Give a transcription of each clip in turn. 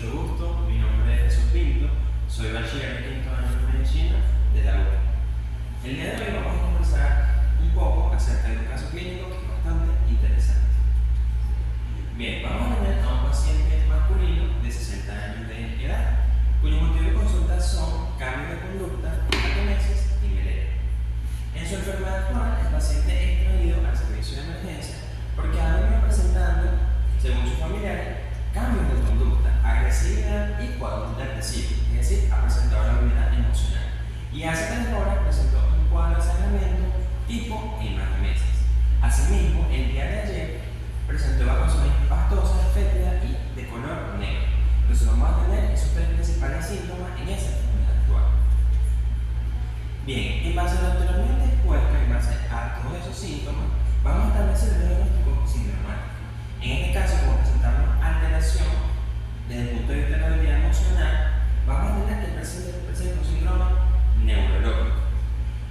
mucho gusto, mi nombre es Jesús Pinto, soy bachiller de quinto año de medicina de la UCA. El día de hoy vamos a conversar un poco acerca de un caso clínico que es bastante interesante. Bien, vamos a tener a un paciente masculino de 60 años de edad, cuyo motivo de consulta son cambios de conducta, atomesis y melena. En su enfermedad actual, el paciente es traído al servicio de emergencia porque ha venido presentando, según sus familiares, cambios de conducta, agresividad y cuadros depresivos, es decir, ha presentado la habilidad emocional. Y hace 3 horas presentó un cuadro de sangramiento tipo hematemesis. Asimismo, el día de ayer presentó evacuaciones pastosas, fétidas y de color negro. Entonces vamos a tener esos 3 principales síntomas en esa enfermedad actual. Bien, en base a lo anteriormente expuesto, en base a todos esos síntomas, vamos a establecer el diagnóstico sindromático. En este caso, como presentamos alteración desde el punto de vista de la habilidad emocional, vamos a tener que el paciente presenta un síndrome neurológico.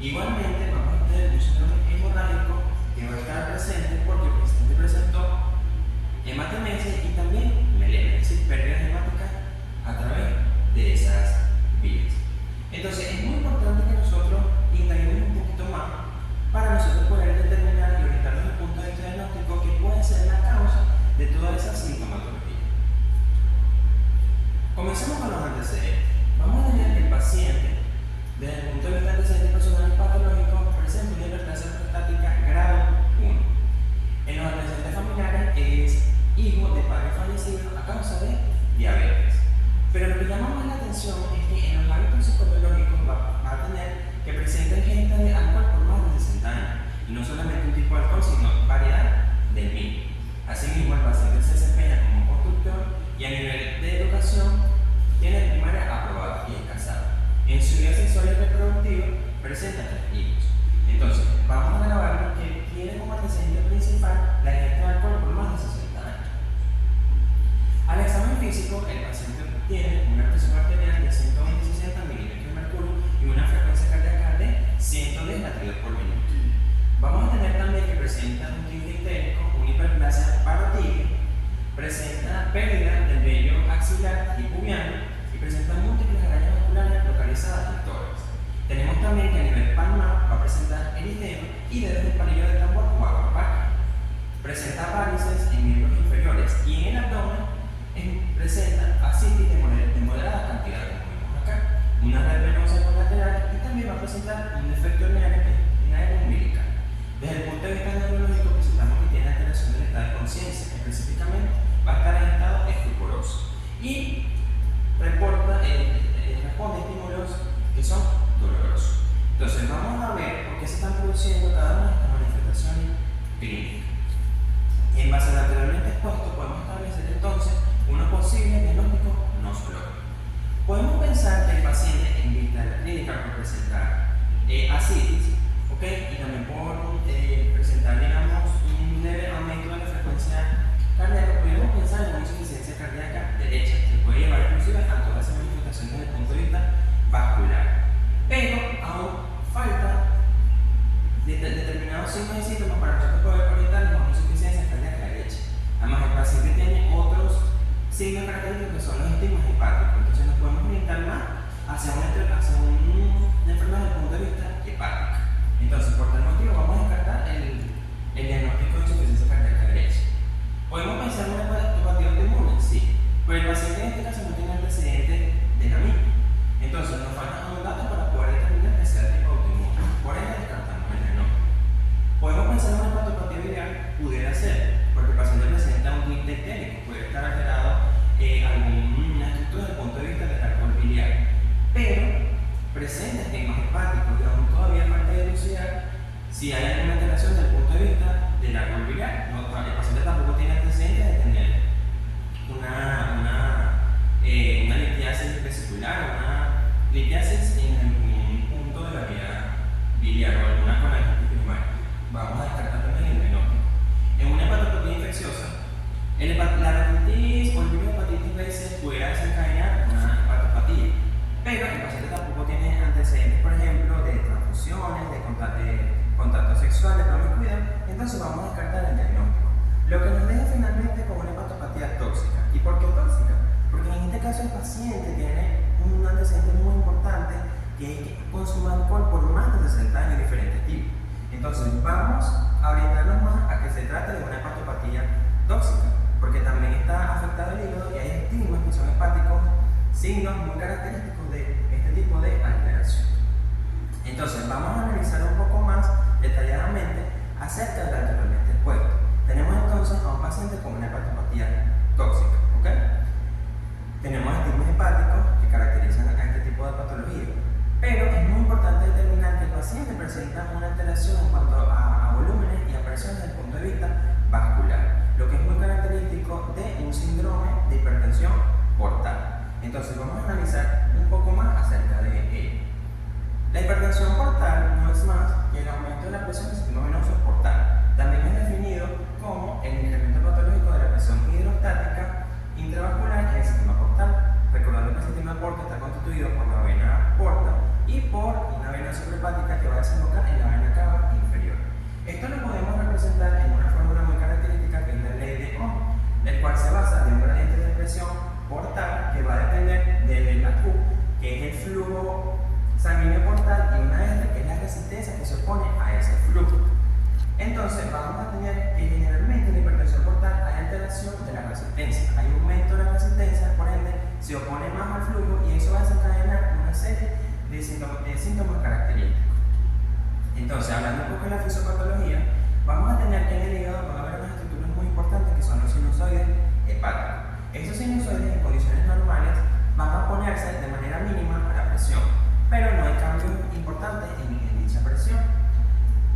Igualmente, vamos a tener un síndrome hemorrágico que va a estar presente porque el paciente presentó hematemesis y también melena, es decir, pérdidas hemáticas a través de esas vías. Entonces, es muy importante que nosotros indaguemos un poquito más para nosotros poder determinar y orientarnos desde el punto de vista diagnóstico que puede ser la causa de toda esa sintomatología. Comencemos con los antecedentes. Vamos a tener que el paciente, desde el punto de vista de antecedentes personales patológicos, presenta una hiperplasia prostática grado 1. En los antecedentes familiares es hijo de padre fallecido a causa de diabetes. Pero lo que llama más la atención es que en los hábitos psicobiológicos va a tener que presenta ingesta de alcohol por más de 60 años. Y no solamente un tipo de alcohol, sino variedad del mismo. Asimismo, el paciente se desempeña como constructor y a nivel de educación tiene primaria aprobada y es casado. En su vida sexual y reproductiva presenta 3 hijos. Entonces, vamos a grabar que tiene como antecedente principal la ingesta de alcohol por más de 60 años. Al examen físico, el paciente tiene una presión arterial de 120-60 milímetros de mercurio y una frecuencia cardíaca de 110 latidos por minuto. Vamos a tener también que presenta un tifo histérico, una hiperplasia parotídea, presenta pérdida del vello axilar y pubiano y presenta múltiples arañas vasculares localizadas en el tórax. Tenemos también que a nivel palmar va a presentar eritema y dedos del palillo de tambor o aguapar. Presenta varices en miembros inferiores y en el abdomen presenta ascitis de moderada cantidad, como vemos acá, una red venosa colateral y también va a presentar un defecto en área umbilical. Desde el punto de vista neurológico presentamos que tiene alteración del estado de conciencia, específicamente va a estar en estado escrupuloso y responde a estímulos que son dolorosos. Entonces vamos a ver por qué se están produciendo cada una de estas manifestaciones clínicas. En base a lo anteriormente expuesto, podemos establecer entonces unos posibles diagnósticos nosológicos. Podemos pensar que el paciente en vista de la clínica por presentar ascitis, y también por presentar, digamos, un leve aumento de la frecuencia cardíaca, podemos pensar en una insuficiencia cardíaca derecha, que puede llevar inclusive a todas esas manifestaciones desde el punto de vista vascular. Pero aún falta determinados signos y síntomas para nosotros poder orientarnos a una insuficiencia cardíaca derecha. Además, el paciente tiene otros signos característicos que son los estigmas hepáticos, entonces nos podemos orientar más hacia una enfermedad desde el punto de vista hepático. Entonces, por tal motivo, vamos a descartar el diagnóstico de insuficiencia cardíaca derecha. ¿Podemos pensar en una hepatopatía autoinmune? Sí, pero el paciente en este caso no tiene antecedentes de la misma. Entonces, nos faltan unos datos para poder determinar que sea tipo autoinmune. Por ende, descartamos el diagnóstico. Podemos pensar en una hepatopatía viral, pudiera ser, porque el paciente presenta un tinte ictérico, puede estar alterado alguna estructura desde el punto de vista del árbol biliar, pero presenta estigmas hepáticos que aún todavía falta dilucidar si hay alguna alteración desde el punto de vista del árbol biliar. El paciente tampoco tiene antecedentes de tener una litiasis vesicular, una litiasis en algún punto de la vía biliar o alguna colangitis primaria. Vamos a descartar también el diagnóstico. En una hepatopatía infecciosa, la hepatitis o el virus de hepatitis B se pudiera desencadenar una hepatopatía, pero el paciente tampoco tiene antecedentes, por ejemplo, de transfusiones, de contacto sexual. caso el paciente tiene un antecedente muy importante que es que consume alcohol por más de 60 años de diferentes tipos. Entonces vamos a orientarnos más a que se trate de una hepatopatía tóxica, porque también está afectado el hígado y hay estigmas que son hepáticos, signos muy característicos de este tipo de alteración. Entonces vamos a analizar un poco más detalladamente acerca del anteriormente expuesto. Tenemos entonces a un paciente con una hepatopatía tóxica, ¿ok? Tenemos estigmas hepáticos que caracterizan a este tipo de patología, pero es muy importante determinar que el paciente presenta una alteración en cuanto a volúmenes y a presiones desde el punto de vista vascular, lo que es muy característico de un síndrome de hipertensión portal. Entonces vamos a analizar un poco más acerca de ello. La hipertensión portal no es más que el aumento de la presión del sistema venoso portal. También es definido como el incremento patológico de la presión hidrostática intravascular en el sistema portal. Recordando que el sistema portal está constituido por la vena porta y por una vena suprahepática que va a desembocar en la vena cava inferior. Esto lo podemos representar en una fórmula muy característica que es la ley de Ohm, el cual se basa en un gradiente de presión portal que va a depender de la Q, que es el flujo sanguíneo portal, y una R, que es la resistencia que se opone a ese flujo. Entonces vamos a tener que generalmente en la hipertensión portal hay alteración de la resistencia, hay aumento de la resistencia, por ende se opone más al flujo y eso va a desencadenar una serie de síntomas característicos. Entonces, hablando un poco de la fisiopatología, vamos a tener que en el hígado van a haber unas estructuras muy importantes que son los sinusoides hepáticos. Esos sinusoides en condiciones normales van a ponerse de manera mínima a la presión, pero no hay cambios importantes en dicha presión.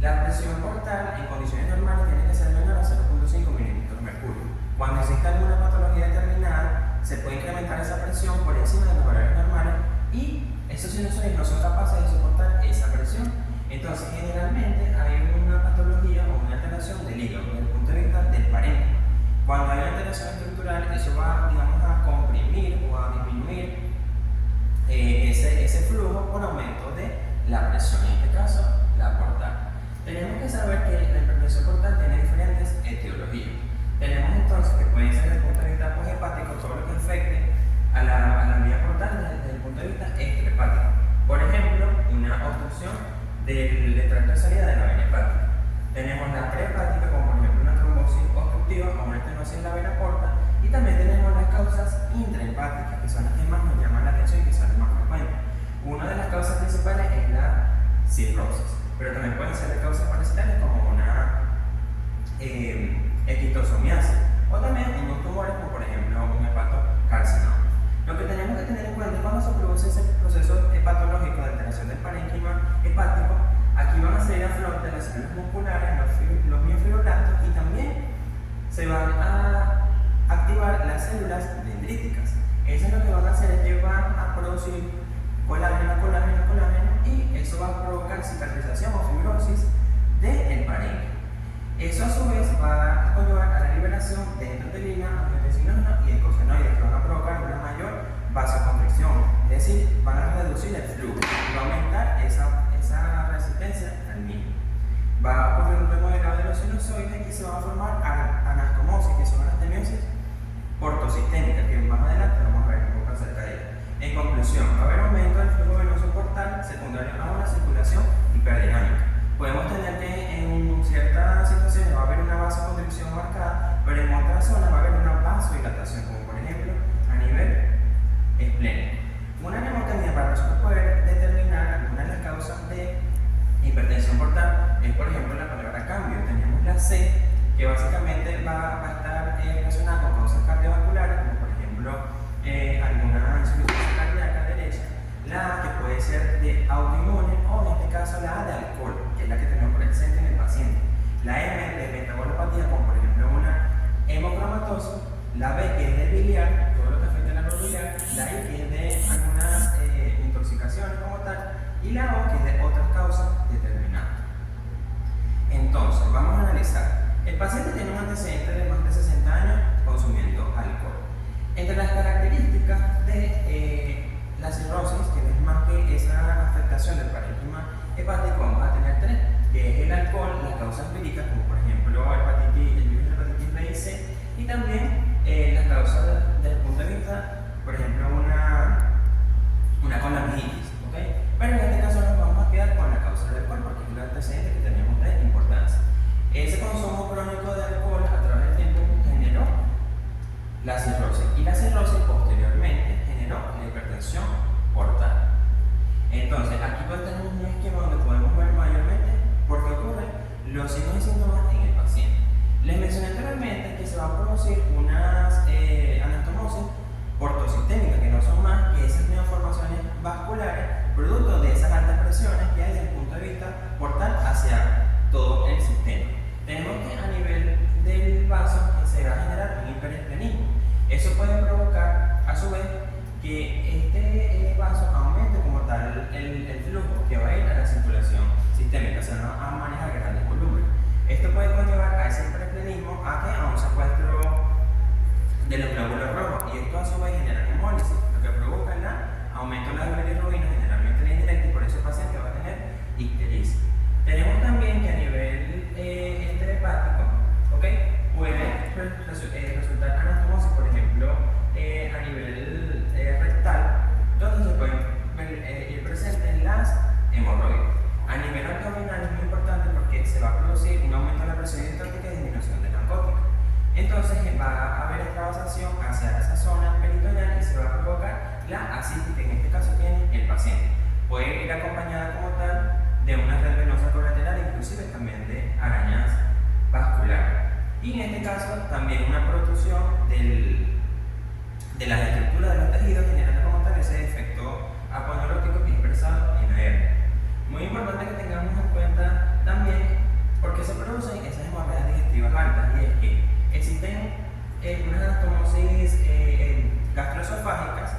La presión portal en condiciones normales tiene que ser menor a 0.5 milímetros de mercurio. Cuando existe alguna patología determinada, se puede incrementar esa presión por encima de los valores normales y esos sinusoides no son capaces de soportar esa presión. Entonces, generalmente hay una patología o una alteración del hígado desde el punto de vista del parénquima. Cuando hay una alteración estructural, eso va, digamos, a comprimir o a disminuir ese flujo por aumento de la presión, en este caso, la portal. Tenemos que saber que la hipertensión portal tiene diferentes etiologías. Tenemos entonces que pueden ser desde el punto de vista hepático todo lo que afecte a la vía portal desde el punto de vista extrahepático. Por ejemplo, una obstrucción del tracto de salida de la vena hepática. Tenemos la prehepática, como por ejemplo una trombosis obstructiva o una estenosis en la vena porta, y también tenemos las causas intrahepáticas, que son las que más nos llaman la atención y que son las más frecuentes. Una de las causas principales es la cirrosis, pero también pueden ser causas parasitarias como una esquistosomiasis o también unos tumores como por ejemplo un hepatocarcinoma. Lo que tenemos que tener en cuenta es cuando se produce ese proceso hepatológico de alteración del parénquima hepático, aquí van a salir a flote las células musculares, los miofibroblastos, y también se van a activar las células dendríticas. Eso es lo que van a hacer, es que van a producir colágeno, y eso va a provocar cicatrización o fibrosis del parénquima. Eso a su vez va a conllevar a la liberación de endotelina, angiotensina y eicosanoides, que van a provocar una mayor vasoconstricción, es decir, van a reducir el flujo y va a aumentar esa resistencia al mismo. Va a ocurrir un remodelado de los sinusoides y se va a formar anastomosis, que son anastemiosis portosistémicas, que más adelante vamos a ver un poco acerca de ella. En conclusión, va a haber aumento del flujo venoso portal secundario a una circulación hiperdinámica. Podemos tener que en ciertas situaciones va a haber una vasoconstricción marcada, pero en otras zonas va a haber una vasodilatación, como por ejemplo a nivel esplénico. Una mnemotomía, para nosotros poder determinar alguna de las causas de hipertensión portal, es por ejemplo la palabra cambio. Tenemos la C, que básicamente va a estar relacionada con causas cardiovasculares, como por ejemplo alguna insuficiencia cardíaca derecha. La A, que puede ser de autoinmune, o en este caso la A de alcohol, que es la que tenemos presente en el paciente. La M de metabolopatía, como por ejemplo una hemocromatosis. La B, que es de biliar, todo lo que afecta a la red biliar. La I, que es de algunas intoxicaciones como tal. Y la O, que es de otras causas determinadas. Entonces, vamos a analizar. El paciente tiene un antecedente de más de 60 años consumiendo alcohol. Entre las características de la cirrosis, que no es más que esa afectación del parénquima hepático, vamos a tener tres, que es el alcohol, las causas empíricas, como por ejemplo el virus de hepatitis B y C, y también las causas desde el punto de vista, por ejemplo, cirrosis. Y la cirrosis posteriormente generó la hipertensión portal. Entonces, aquí tenemos un esquema donde podemos ver mayormente por qué ocurren los signos y síntomas en el paciente. Les mencioné anteriormente que se va a producir unas anastomosis portosistémicas, que no son más que esas neoformaciones vasculares producto de esas altas presiones que hay desde el punto de vista portal hacia todo el sistema. Tenemos que a nivel del vaso se va a generar un hiperestrenismo. Eso puede provocar a su vez que este vaso aumente como tal el flujo que va a ir a la circulación sistémica, o sea, no a manejar grandes volúmenes. Esto puede conllevar a ese hiperestrenismo a un secuestro de los glóbulos rojos, y esto a su vez genera hemólisis, lo que provoca el aumento de la bilirrubina, generalmente la indirecta, y por eso el paciente va a tener ictericia. Tenemos también que a nivel hepático, puede resultar anastomosis, por ejemplo, a nivel rectal, donde se pueden ir presentes las hemorroides. A nivel abdominal es muy importante porque se va a producir un aumento de la presión diastólica y disminución de la oncótica. Entonces va a haber extravasación hacia esa zona peritoneal y se va a provocar la ascitis, que en este caso tiene el paciente. Puede ir acompañada como tal de una red venosa colateral, inclusive también de arañas vasculares. Y en este caso también una protrusión de las estructuras de los tejidos, generando como tal ese efecto aponeurótico que es expresado en la hernia. Muy importante que tengamos en cuenta también por qué se producen esas hemorragias digestivas altas, y es que existen unas anastomosis gastroesofágicas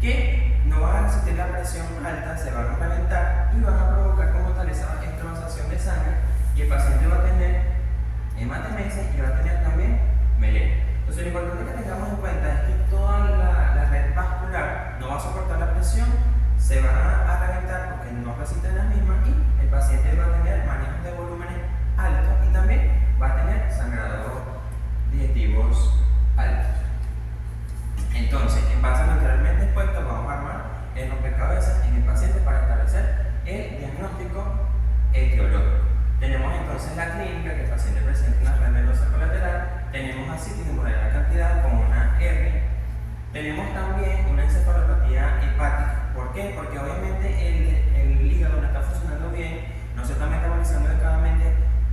que no van a resistir la presión alta, se van a reventar y van a provocar como tal esa extravasación de sangre, y el paciente va a tener hematemesis y va a tener también melena. Entonces, lo importante que tengamos en cuenta es que toda la red vascular no va a soportar la presión, se van a reventar porque no resisten las mismas, y el paciente va a tener manejos de volúmenes altos y también va a tener sangrados digestivos altos. Entonces, en base a lo anteriormente expuesto, vamos a armar el rompecabezas en el paciente para establecer el diagnóstico etiológico. Tenemos entonces la clínica, que el paciente presenta una red venosa colateral, tenemos ascitis de moderada cantidad con una hernia, tenemos también una encefalopatía hepática. ¿Por qué? Porque obviamente el hígado no está funcionando bien, no se está metabolizando adecuadamente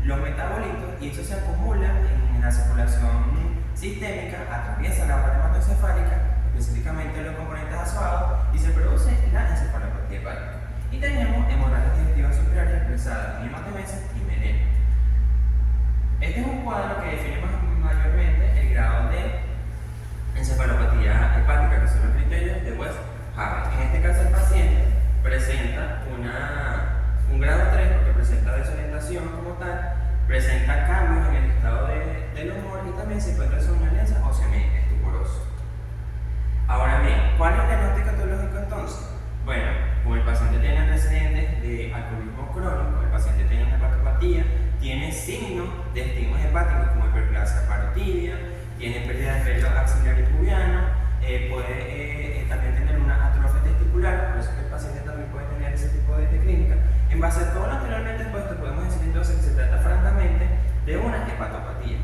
los metabolitos, y eso se acumula en la circulación sistémica, atraviesa la barrera hematoencefálica, específicamente los componentes azoados, y se produce la encefalopatía hepática. Y tenemos hemorragias digestivas superiores expresadas en hematemesis y melena. Este es un cuadro que define mayormente el grado de encefalopatía hepática, que son los criterios de West-Harvey. En este caso, el paciente presenta un grado 3 porque presenta desorientación como tal, presenta cambios en el estado del humor, y también se encuentra somnolencia o semi-estuporoso. Ahora bien, ¿cuál es el diagnóstico etiológico entonces? Bueno, como el paciente tiene antecedentes de alcoholismo crónico, el paciente tiene una hepatopatía, tiene signos de estigmas hepáticos como hiperplasia parotidia, tiene pérdida de pelo axilar y pubiano, puede también tener una atrofia testicular, por eso que el paciente también puede tener ese tipo de clínica. En base a todo lo anteriormente expuesto, podemos decir entonces que se trata francamente de una hepatopatía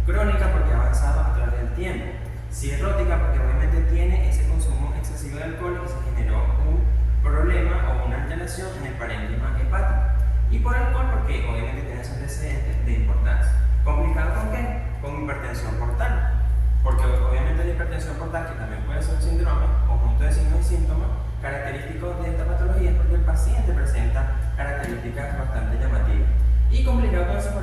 crónica porque ha avanzado a través del tiempo, cirrótica porque obviamente tiene ese consumo excesivo de alcohol y se generó un problema o una alteración en el parénquima hepático, y por alcohol porque obviamente tiene esos antecedentes de importancia. ¿Complicado con qué? Con hipertensión portal, porque obviamente la hipertensión portal, que también puede ser un síndrome, conjunto de signos y síntomas característicos de esta patología, es porque el paciente presenta características bastante llamativas. Y complicado con esa